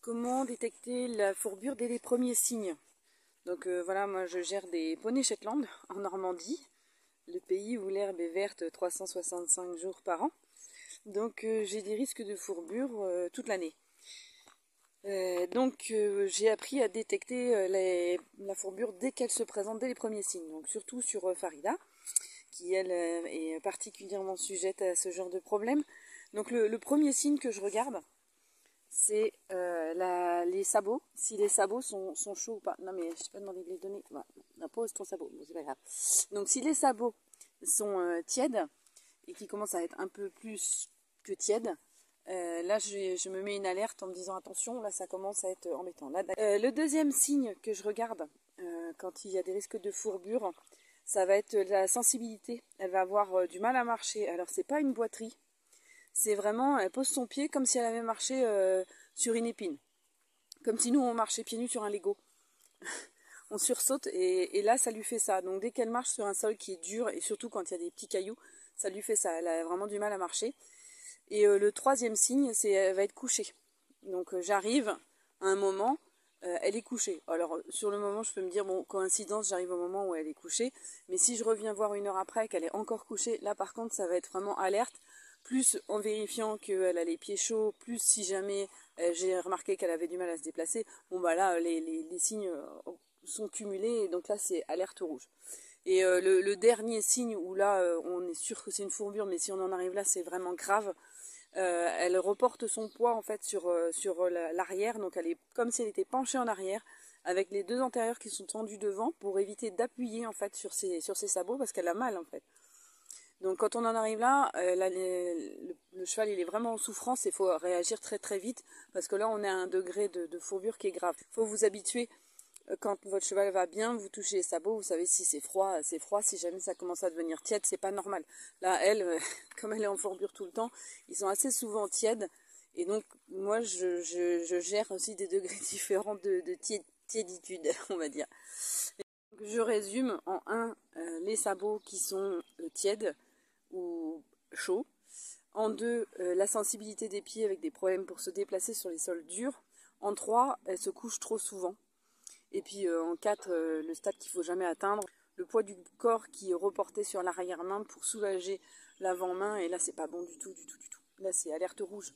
Comment détecter la fourbure dès les premiers signes? Donc voilà, moi je gère des poneys Shetland en Normandie, le pays où l'herbe est verte 365 jours par an. Donc j'ai des risques de fourbure toute l'année. Donc j'ai appris à détecter la fourbure dès qu'elle se présente, dès les premiers signes. Donc surtout sur Farida, qui elle est particulièrement sujette à ce genre de problème. Donc le premier signe que je regarde, c'est les sabots, si les sabots sont chauds ou pas. Non mais je t'ai pas demandé de les donner. Voilà. Pose ton sabot, bon, c'est pas grave. Donc si les sabots sont tièdes et qui commencent à être un peu plus que tièdes, là je me mets une alerte en me disant attention, là ça commence à être embêtant. Là, le deuxième signe que je regarde quand il y a des risques de fourbure, ça va être la sensibilité. Elle va avoir du mal à marcher. Alors c'est pas une boiterie. C'est vraiment, elle pose son pied comme si elle avait marché sur une épine. Comme si nous, on marchait pieds nus sur un Lego. On sursaute et là, ça lui fait ça. Donc dès qu'elle marche sur un sol qui est dur, et surtout quand il y a des petits cailloux, ça lui fait ça. Elle a vraiment du mal à marcher. Et le troisième signe, c'est elle va être couchée. Donc j'arrive à un moment, elle est couchée. Alors sur le moment, je peux me dire, bon, coïncidence, j'arrive au moment où elle est couchée. Mais si je reviens voir une heure après qu'elle est encore couchée, là par contre, ça va être vraiment alerte. Plus en vérifiant qu'elle a les pieds chauds, plus si jamais j'ai remarqué qu'elle avait du mal à se déplacer, bon bah là les signes sont cumulés et donc là c'est alerte rouge. Et le dernier signe où là on est sûr que c'est une fourbure, mais si on en arrive là c'est vraiment grave, elle reporte son poids en fait sur l'arrière, donc elle est comme si elle était penchée en arrière, avec les deux antérieurs qui sont tendus devant pour éviter d'appuyer en fait sur ses sabots parce qu'elle a mal en fait. Donc quand on en arrive là, le cheval il est vraiment en souffrance et il faut réagir très très vite parce que là on est à un degré de fourbure qui est grave. Il faut vous habituer, quand votre cheval va bien, vous touchez les sabots, vous savez si c'est froid, si jamais ça commence à devenir tiède, c'est pas normal. Là elle, comme elle est en fourbure tout le temps, ils sont assez souvent tièdes et donc moi je gère aussi des degrés différents de tiéditude, on va dire. Donc, je résume en 1, les sabots qui sont tièdes ou chaud. En 2, la sensibilité des pieds avec des problèmes pour se déplacer sur les sols durs. En 3, elle se couche trop souvent. Et puis en 4, le stade qu'il ne faut jamais atteindre, le poids du corps qui est reporté sur l'arrière-main pour soulager l'avant-main. Et là, c'est pas bon du tout, du tout, du tout. Là, c'est alerte rouge.